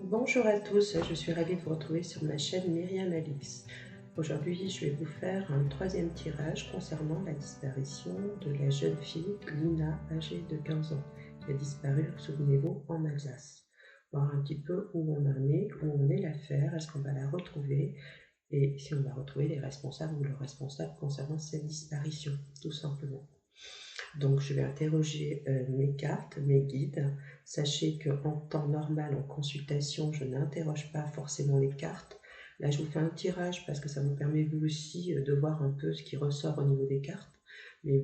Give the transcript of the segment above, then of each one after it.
Bonjour à tous, je suis ravie de vous retrouver sur ma chaîne Myriam Alix. Aujourd'hui, je vais vous faire un troisième tirage concernant la disparition de la jeune fille Lina, âgée de 15 ans, qui a disparu, souvenez-vous, en Alsace. Voir un petit peu où on en est, où on est l'affaire, est-ce qu'on va la retrouver, et si on va retrouver les responsables ou le responsable concernant cette disparition, tout simplement. Donc je vais interroger mes cartes, mes guides. Sachez qu'en temps normal, en consultation, je n'interroge pas forcément les cartes. Là, je vous fais un tirage parce que ça vous permet vous aussi de voir un peu ce qui ressort au niveau des cartes. Mais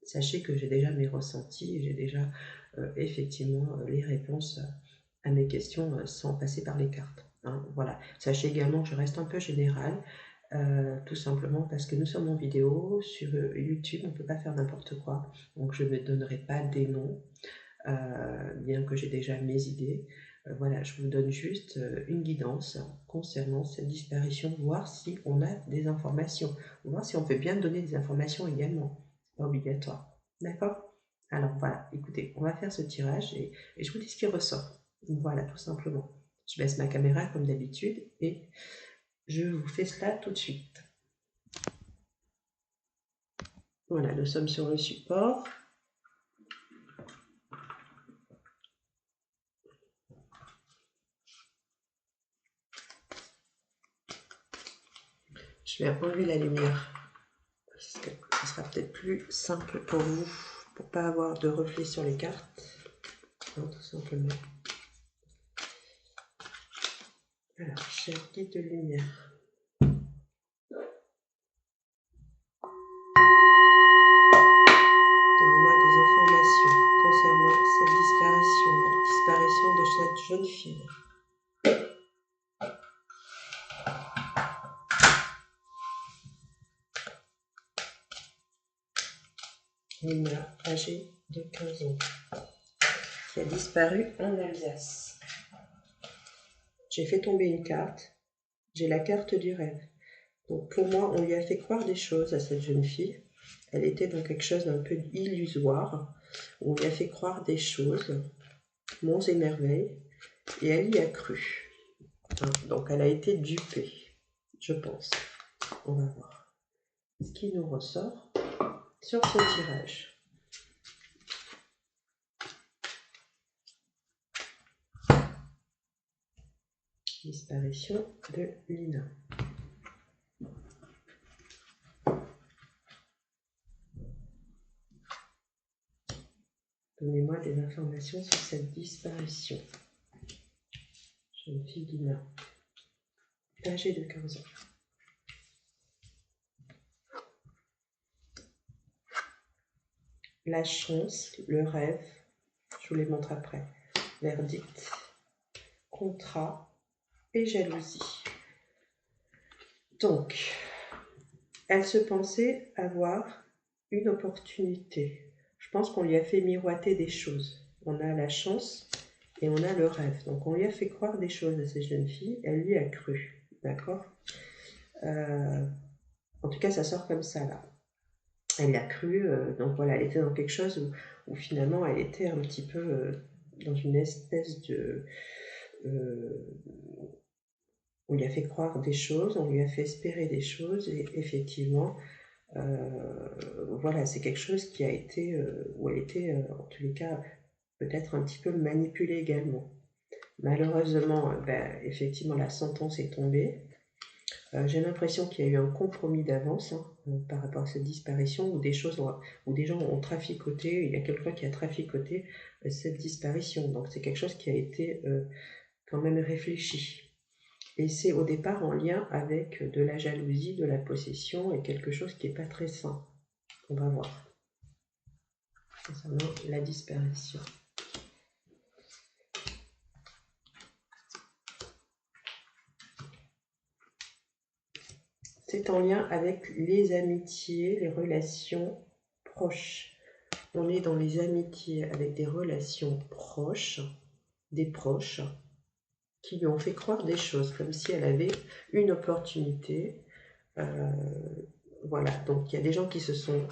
sachez que j'ai déjà mes ressentis et j'ai déjà effectivement les réponses à mes questions sans passer par les cartes. Hein, voilà. Sachez également que je reste un peu générale. Tout simplement parce que nous sommes en vidéo, sur YouTube on ne peut pas faire n'importe quoi, donc je ne donnerai pas des noms, bien que j'ai déjà mes idées. Voilà, je vous donne juste une guidance concernant cette disparition, voir si on a des informations, voir si on peut bien donner des informations également, c'est pas obligatoire, d'accord? Alors voilà, écoutez, on va faire ce tirage et je vous dis ce qui ressort, voilà, tout simplement. Je baisse ma caméra comme d'habitude et je vous fais cela tout de suite. Voilà, nous sommes sur le support. Je vais enlever la lumière, parce que ce sera peut-être plus simple pour vous, pour pas avoir de reflet sur les cartes, non, tout simplement. Alors, cher guide de lumière. Donnez-moi des informations concernant cette disparition, la disparition de cette jeune fille. Lina, âgée de 15 ans, qui a disparu en Alsace. J'ai fait tomber une carte, j'ai la carte du rêve. Donc pour moi, on lui a fait croire des choses à cette jeune fille. Elle était dans quelque chose d'un peu illusoire. On lui a fait croire des choses, monts et merveilles, et elle y a cru. Donc elle a été dupée, je pense. On va voir ce qui nous ressort sur ce tirage. Disparition de Lina. Donnez-moi des informations sur cette disparition. Jeune fille Lina, âgée de 15 ans. La chance, le rêve, je vous les montre après. Verdict, contrat et jalousie. Donc, elle se pensait avoir une opportunité. Je pense qu'on lui a fait miroiter des choses. On a la chance et on a le rêve. Donc, on lui a fait croire des choses à cette jeune fille. Elle lui a cru. D'accord? En tout cas, ça sort comme ça, là. Elle a cru. Donc, voilà, elle était dans quelque chose où finalement, elle était un petit peu dans une espèce de... on lui a fait croire des choses, on lui a fait espérer des choses, et effectivement, voilà, c'est quelque chose qui a été, où elle était, en tous les cas, peut-être un petit peu manipulée également. Malheureusement, effectivement, la sentence est tombée. J'ai l'impression qu'il y a eu un compromis d'avance par rapport à cette disparition, où des gens ont traficoté, il y a quelqu'un qui a traficoté cette disparition. Donc c'est quelque chose qui a été quand même réfléchi. Et c'est au départ en lien avec de la jalousie, de la possession et quelque chose qui n'est pas très sain. On va voir. Concernant la disparition. C'est en lien avec les amitiés, les relations proches. On est dans les amitiés avec des relations proches, des proches, qui lui ont fait croire des choses, comme si elle avait une opportunité. Voilà, donc il y a des gens qui se sont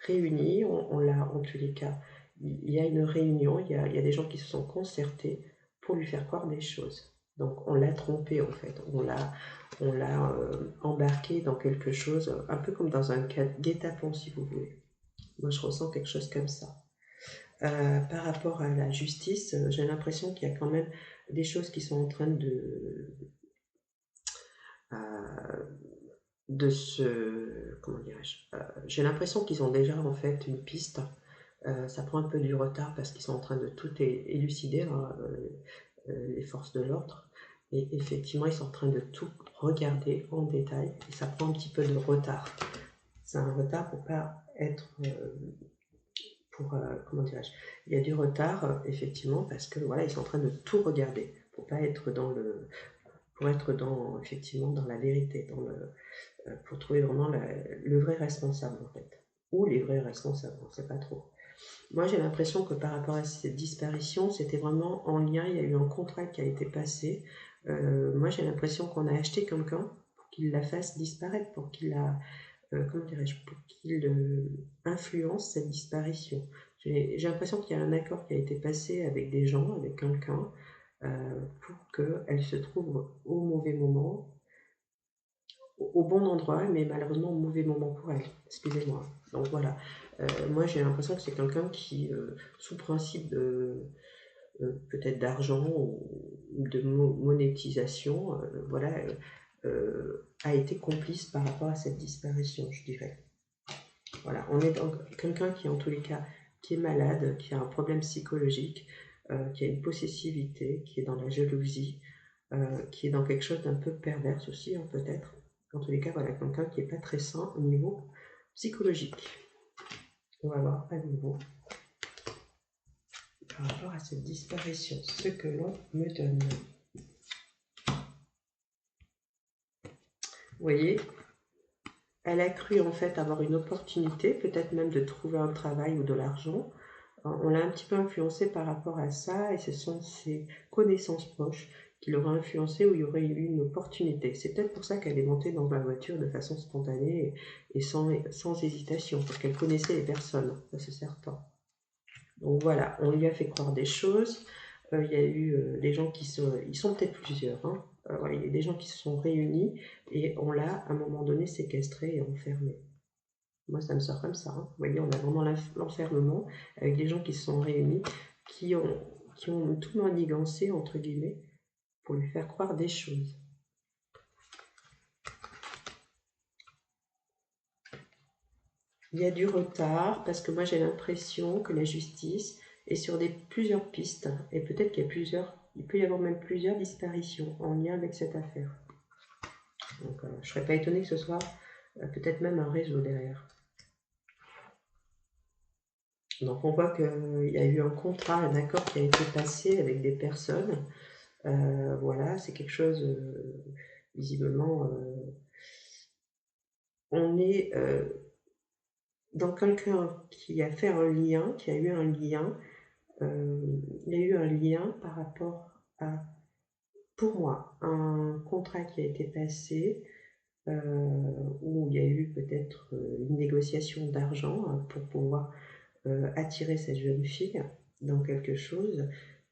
réunis, on l'a en tous les cas, il y a une réunion, il y a des gens qui se sont concertés pour lui faire croire des choses. Donc on l'a trompé en fait, on l'a embarqué dans quelque chose, un peu comme dans un guet-apens si vous voulez. Moi je ressens quelque chose comme ça. Par rapport à la justice, j'ai l'impression qu'il y a quand même des choses qui sont en train de se... Comment dirais-je, j'ai l'impression qu'ils ont déjà en fait une piste. Ça prend un peu du retard parce qu'ils sont en train de tout élucider, hein, les forces de l'ordre. Et effectivement, ils sont en train de tout regarder en détail et ça prend un petit peu de retard. C'est un retard pour pas être... comment dirais-je, il y a du retard effectivement parce que voilà, ils sont en train de tout regarder pour pas être dans le... pour être dans, effectivement, dans la vérité, pour trouver vraiment le vrai responsable en fait. Ou les vrais responsables, on ne sait pas trop. Moi, j'ai l'impression que par rapport à cette disparition, c'était vraiment en lien, il y a eu un contrat qui a été passé. Moi, j'ai l'impression qu'on a acheté quelqu'un pour qu'il la fasse disparaître, pour qu'il la, comment dirais-je, pour qu'il influence cette disparition. J'ai l'impression qu'il y a un accord qui a été passé avec des gens, avec quelqu'un, pour qu'elle se trouve au mauvais moment, au bon endroit, mais malheureusement au mauvais moment pour elle. Excusez-moi. Donc voilà. Moi, j'ai l'impression que c'est quelqu'un qui, sous principe de peut-être d'argent ou de monétisation, voilà, a été complice par rapport à cette disparition, je dirais. Voilà, on est dans quelqu'un qui, en tous les cas, qui est malade, qui a un problème psychologique, qui a une possessivité, qui est dans la jalousie, qui est dans quelque chose d'un peu perverse aussi, hein, peut-être. En tous les cas, voilà, quelqu'un qui n'est pas très sain au niveau psychologique. On va voir à nouveau par rapport à cette disparition, ce que l'on me donne. Vous voyez, elle a cru en fait avoir une opportunité, peut-être même de trouver un travail ou de l'argent. On l'a un petit peu influencé par rapport à ça et ce sont ses connaissances proches qui l'auraient influencé où il y aurait eu une opportunité. C'est peut-être pour ça qu'elle est montée dans la voiture de façon spontanée et sans hésitation, parce qu'elle connaissait les personnes, ça c'est certain. Donc voilà, on lui a fait croire des choses. Il y a eu des gens ils sont peut-être plusieurs, hein. Voilà, il y a des gens qui se sont réunis et on l'a à un moment donné séquestré et enfermé. Moi, ça me sort comme ça, hein. Vous voyez, on a vraiment l'enfermement avec des gens qui se sont réunis, qui ont tout manigancé, entre guillemets, pour lui faire croire des choses. Il y a du retard parce que moi, j'ai l'impression que la justice est sur plusieurs pistes et peut-être qu'il peut y avoir même plusieurs disparitions en lien avec cette affaire. Donc, je ne serais pas étonnée que ce soit peut-être même un réseau derrière. Donc on voit qu'il y a eu un contrat, un accord qui a été passé avec des personnes. Voilà, c'est quelque chose, visiblement, on est dans quelqu'un qui a fait un lien, qui a eu un lien. Il y a eu un lien par rapport à, pour moi, un contrat qui a été passé, où il y a eu peut-être une négociation d'argent pour pouvoir attirer cette jeune fille dans quelque chose.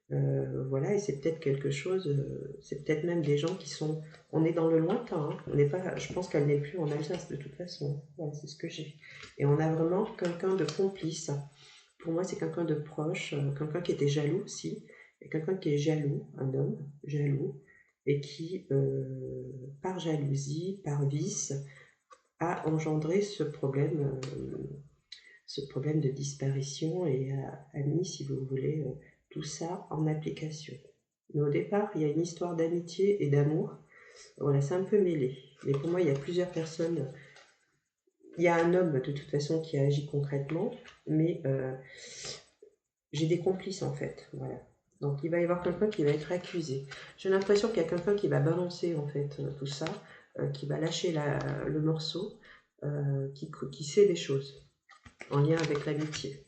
Voilà, et c'est peut-être quelque chose, c'est peut-être même des gens qui sont, on est dans le lointain, hein. On n'est pas, je pense qu'elle n'est plus en Alsace de toute façon. Voilà, c'est ce que j'ai. Et on a vraiment quelqu'un de complice. Pour moi, c'est quelqu'un de proche, quelqu'un qui était jaloux aussi, et quelqu'un qui est jaloux, un homme jaloux, et qui, par jalousie, par vice, a engendré ce problème de disparition et a mis, si vous voulez, tout ça en application. Mais au départ, il y a une histoire d'amitié et d'amour. Voilà, c'est un peu mêlé. Mais pour moi, il y a plusieurs personnes. Il y a un homme, de toute façon, qui a agi concrètement, mais j'ai des complices, en fait. Voilà. Donc, il va y avoir quelqu'un qui va être accusé. J'ai l'impression qu'il y a quelqu'un qui va balancer, en fait, tout ça, qui va lâcher le morceau, qui sait des choses en lien avec l'amitié.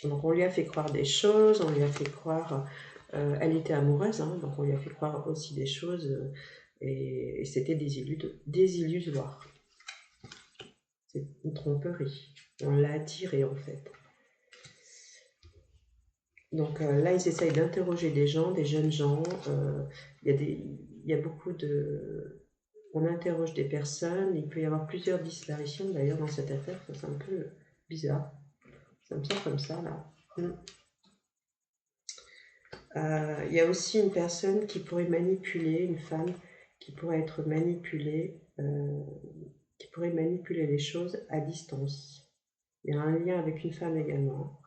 Donc on lui a fait croire des choses, on lui a fait croire, elle était amoureuse, hein, donc on lui a fait croire aussi des choses, et c'était désillusoire. C'est une tromperie. On l'a attiré en fait. Donc là, ils essayent d'interroger des gens, des jeunes gens. Il y a beaucoup de... On interroge des personnes. Il peut y avoir plusieurs disparitions d'ailleurs dans cette affaire. C'est un peu bizarre. Ça me sort comme ça là. Il y a aussi une personne qui pourrait manipuler, une femme qui pourrait être manipulée, qui pourrait manipuler les choses à distance. Il y a un lien avec une femme également.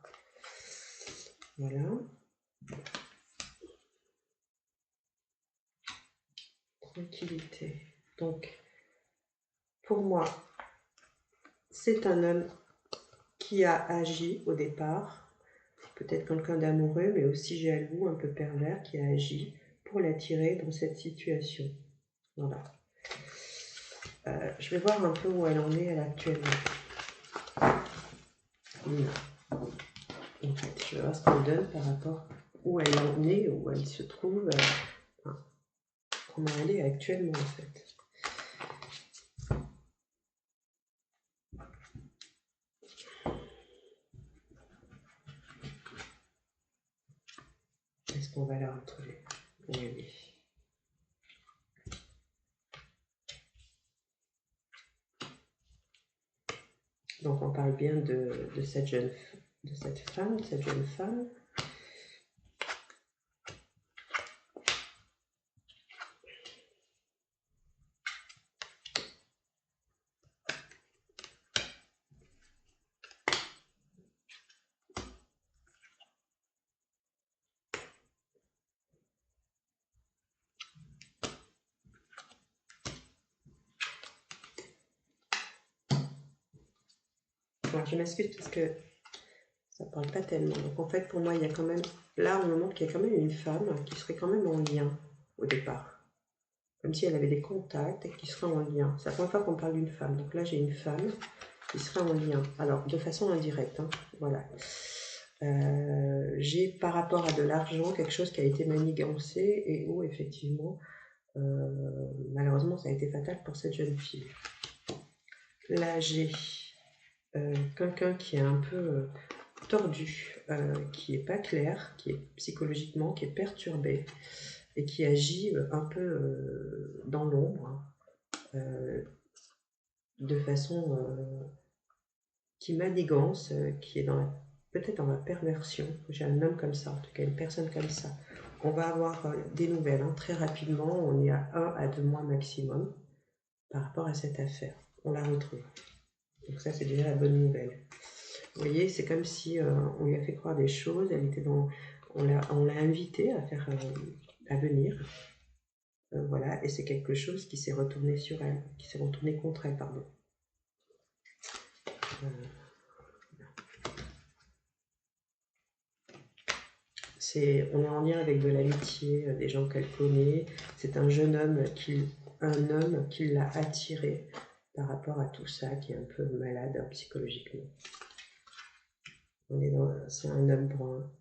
Voilà. Tranquillité. Donc, pour moi, c'est un homme qui a agi au départ, peut-être quelqu'un d'amoureux, mais aussi jaloux, un peu pervers, qui a agi pour l'attirer dans cette situation. Voilà. Je vais voir un peu où elle en est, elle, actuellement. En fait, je vais voir ce qu'elle donne par rapport où elle en est, où elle se trouve, comment elle est actuellement, en fait. Est-ce qu'on va la retrouver? Où elle est? Donc on parle bien de cette jeune femme. Alors je m'excuse parce que ça parle pas tellement. Donc en fait pour moi il y a quand même, là on me montre qu'il y a quand même une femme qui serait quand même en lien au départ. Comme si elle avait des contacts et qui serait en lien. C'est la première fois qu'on parle d'une femme. Donc là j'ai une femme qui serait en lien. Alors de façon indirecte, hein. Voilà. J'ai par rapport à de l'argent quelque chose qui a été manigancé et où effectivement malheureusement ça a été fatal pour cette jeune fille. Là j'ai quelqu'un qui est un peu tordu, qui est pas clair, qui est psychologiquement, qui est perturbé et qui agit un peu dans l'ombre, de façon qui manigance, qui est peut-être dans la perversion. J'ai un homme comme ça, en tout cas une personne comme ça. On va avoir des nouvelles hein, très rapidement. On est à 1 à 2 mois maximum par rapport à cette affaire. On la retrouve. Donc ça, c'est déjà la bonne nouvelle. Vous voyez, c'est comme si on lui a fait croire des choses. Elle était on l'a invitée à venir. Voilà, et c'est quelque chose qui s'est retourné sur elle, qui s'est retourné contre elle, pardon. On est en lien avec de l'amitié, des gens qu'elle connaît. C'est un jeune homme qui l'a attiré par rapport à tout ça, qui est un peu malade hein, psychologiquement. C'est un homme brun.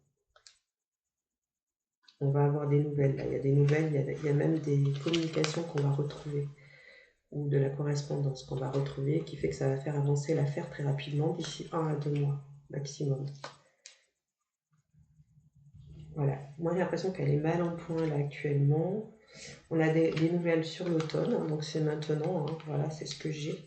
On va avoir des nouvelles. Là. Il y a des nouvelles, il y a même des communications qu'on va retrouver ou de la correspondance qu'on va retrouver qui fait que ça va faire avancer l'affaire très rapidement d'ici 1 à 2 mois maximum. Voilà, moi j'ai l'impression qu'elle est mal en point là actuellement. On a des nouvelles sur l'automne, hein, donc c'est maintenant, hein, voilà, c'est ce que j'ai.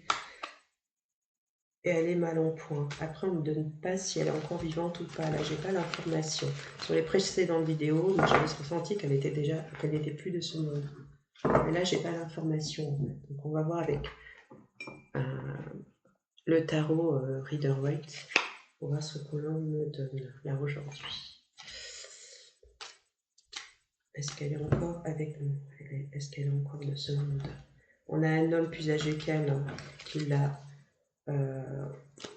Et elle est mal en point. Après, on ne me donne pas si elle est encore vivante ou pas. Là, j'ai pas l'information. Sur les précédentes vidéos, j'avais ressenti qu'elle n'était plus de ce monde. Mais là, j'ai pas l'information. En fait. Donc, on va voir avec le tarot Rider-Waite pour voir ce que l'on me donne là aujourd'hui. Est-ce qu'elle est encore avec nous? Est-ce qu'elle est encore de ce monde? On a un homme plus âgé qu'elle hein, qui l'a,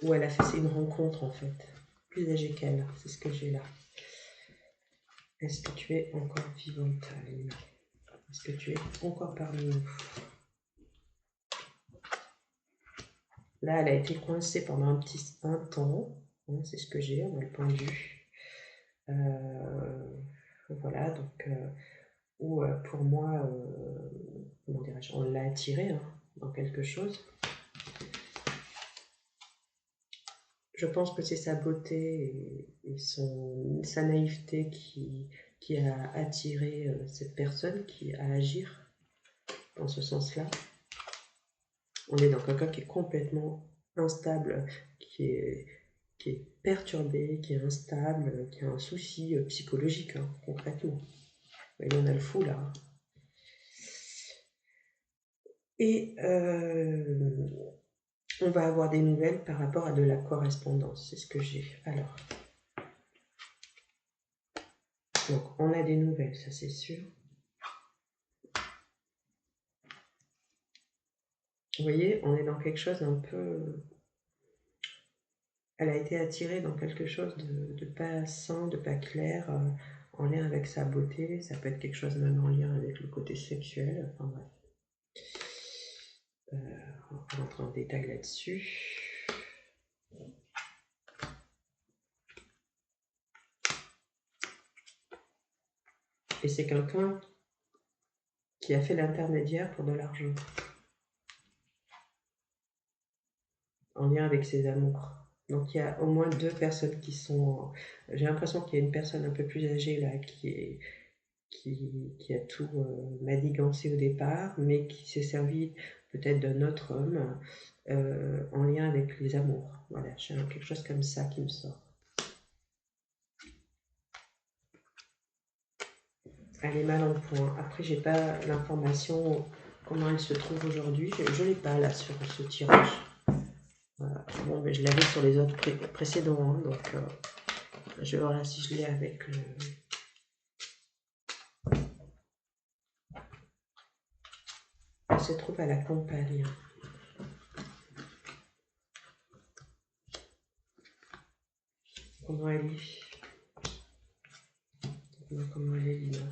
où elle a fait une rencontre en fait, plus âgé qu'elle, c'est ce que j'ai là. Est-ce que tu es encore vivante, Alina? Est-ce que tu es encore parmi nous? Là, elle a été coincée pendant un temps, hein, c'est ce que j'ai, on a le pendu. Voilà, donc, où pour moi, comment dirais-je, on l'a attirée hein, dans quelque chose. je pense que c'est sa beauté et sa naïveté qui a attiré cette personne qui a agir dans ce sens-là. On est dans quelqu'un qui est complètement instable, qui est perturbé, qui est instable, qui a un souci psychologique, hein, concrètement. Et on a le fou là. Et on va avoir des nouvelles par rapport à de la correspondance, c'est ce que j'ai. Alors, donc on a des nouvelles, ça c'est sûr. Vous voyez, on est dans quelque chose un peu... Elle a été attirée dans quelque chose de pas sain, de pas clair, en lien avec sa beauté. Ça peut être quelque chose même en lien avec le côté sexuel. Enfin bref. On va rentrer en détail là-dessus. Et c'est quelqu'un qui a fait l'intermédiaire pour de l'argent. En lien avec ses amours. Donc il y a au moins 2 personnes qui sont... J'ai l'impression qu'il y a une personne un peu plus âgée là qui a tout manigancé au départ, mais qui s'est servi peut-être d'un autre homme en lien avec les amours. Voilà, j'ai quelque chose comme ça qui me sort. Elle est mal en point. Après, j'ai pas l'information, comment elle se trouve aujourd'hui. Je l'ai pas là sur ce tirage. Voilà. Bon, mais je l'avais sur les autres précédents, hein, donc je vais voir là si je l'ai avec le... Elle se trouve à la campagne. Comment elle est? Comment elle est, Lina?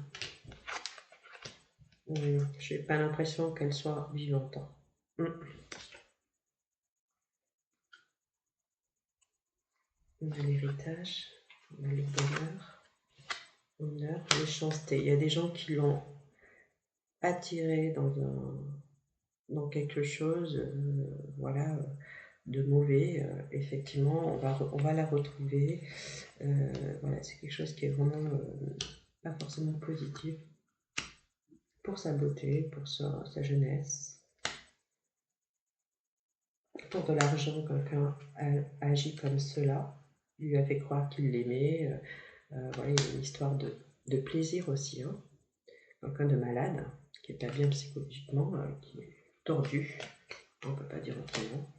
Je n'ai pas l'impression qu'elle soit vivante. On a l'héritage, on a le bonheur, méchanceté. Il y a des gens qui l'ont attiré dans quelque chose, voilà, de mauvais. Effectivement, on va la retrouver. Voilà, c'est quelque chose qui est vraiment pas forcément positif pour sa beauté, pour sa jeunesse. Pour de l'argent, quelqu'un a agi comme cela, lui a fait croire qu'il l'aimait. Voilà, il y a une histoire de plaisir aussi. Hein. Quelqu'un de malade, qui n'est pas bien psychologiquement, qui est tordu, on ne peut pas dire autrement.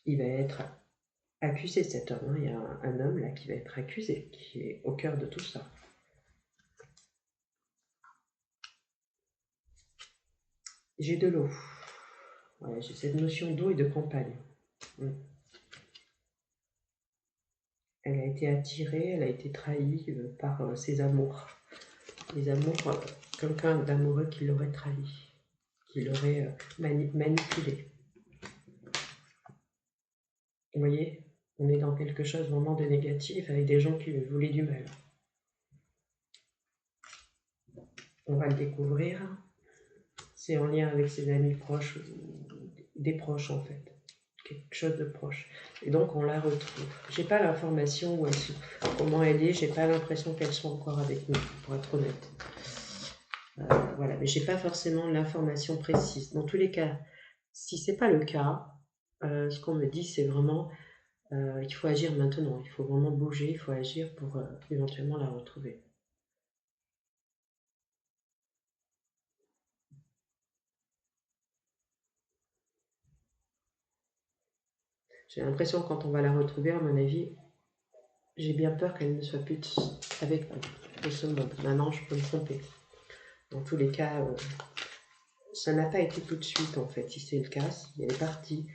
Il va être accusé, cet homme. Hein. Il y a un homme là qui va être accusé, qui est au cœur de tout ça. J'ai de l'eau. Voilà, j'ai cette notion d'eau et de campagne. Elle a été attirée, elle a été trahie par ses amours. Les amours, quelqu'un d'amoureux qui l'aurait trahi, qui l'aurait manipulé. Vous voyez, on est dans quelque chose vraiment de négatif avec des gens qui lui voulaient du mal. On va le découvrir. C'est en lien avec ses amis proches, des proches en fait. Quelque chose de proche. Et donc on la retrouve. J'ai pas l'information comment elle est, j'ai pas l'impression qu'elle soit encore avec nous, pour être honnête. Voilà, mais j'ai pas forcément l'information précise. Dans tous les cas, si c'est pas le cas, ce qu'on me dit, c'est vraiment qu'il faut agir maintenant. Il faut vraiment bouger, il faut agir pour éventuellement la retrouver. J'ai l'impression que quand on va la retrouver, à mon avis, j'ai bien peur qu'elle ne soit plus avec nous de ce monde. Maintenant, je peux me tromper. Dans tous les cas, ça n'a pas été tout de suite, en fait, si c'est le cas, si elle est partie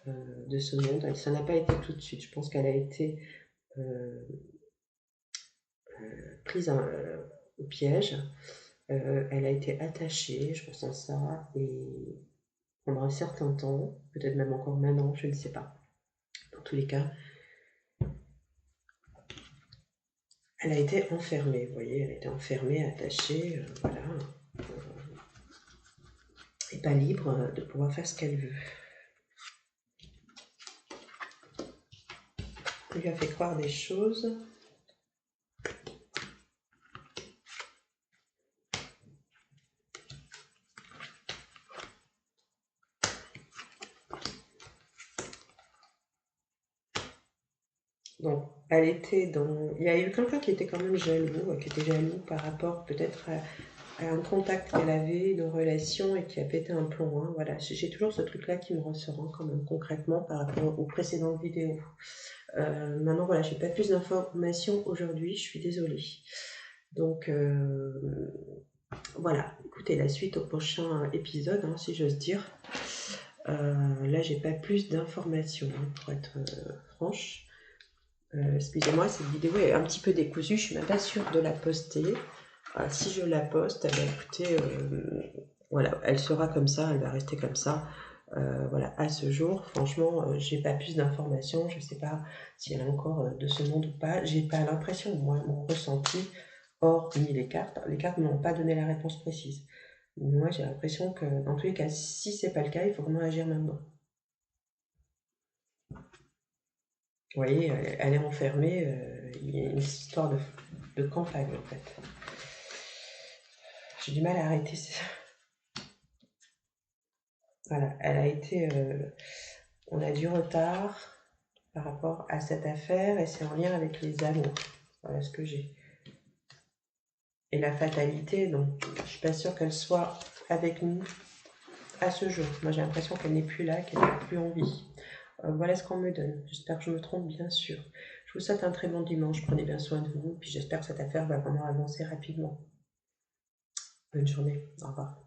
de ce monde, ça n'a pas été tout de suite. Je pense qu'elle a été prise au piège, elle a été attachée, je ressens ça, et pendant un certain temps, peut-être même encore maintenant, je ne sais pas. Dans tous les cas, elle a été enfermée, vous voyez, elle a été enfermée, attachée, voilà, et pas libre de pouvoir faire ce qu'elle veut. lui a fait croire des choses. Donc, elle était dans... Il y a eu quelqu'un qui était quand même jaloux, qui était jaloux par rapport peut-être à un contact qu'elle avait, une relation, et qui a pété un plomb. Hein. Voilà, j'ai toujours ce truc-là qui me ressort hein, quand même concrètement par rapport aux précédentes vidéos. Maintenant, voilà, j'ai pas plus d'informations aujourd'hui, je suis désolée. Donc, voilà, écoutez la suite au prochain épisode, hein, si j'ose dire. Là, j'ai pas plus d'informations, hein, pour être franche. Excusez-moi, cette vidéo est un petit peu décousue, je suis même pas sûre de la poster. Si je la poste, eh bien, écoutez, voilà, elle sera comme ça, elle va rester comme ça. Voilà, à ce jour, franchement, j'ai pas plus d'informations, je sais pas si elle est encore de ce monde ou pas. J'ai pas l'impression, moi, mon ressenti, hormis les cartes ne m'ont pas donné la réponse précise. Moi, j'ai l'impression que dans tous les cas, si c'est pas le cas, il faut vraiment agir maintenant. Vous voyez, elle est enfermée, il y a une histoire de campagne en fait. J'ai du mal à arrêter ça. Voilà, elle a été... on a du retard par rapport à cette affaire et c'est en lien avec les amours. Voilà ce que j'ai. Et la fatalité, donc je suis pas sûre qu'elle soit avec nous à ce jour. Moi j'ai l'impression qu'elle n'est plus là, qu'elle n'a plus envie. Voilà ce qu'on me donne. J'espère que je me trompe, bien sûr. Je vous souhaite un très bon dimanche. Prenez bien soin de vous. Puis j'espère que cette affaire va vraiment avancer rapidement. Bonne journée. Au revoir.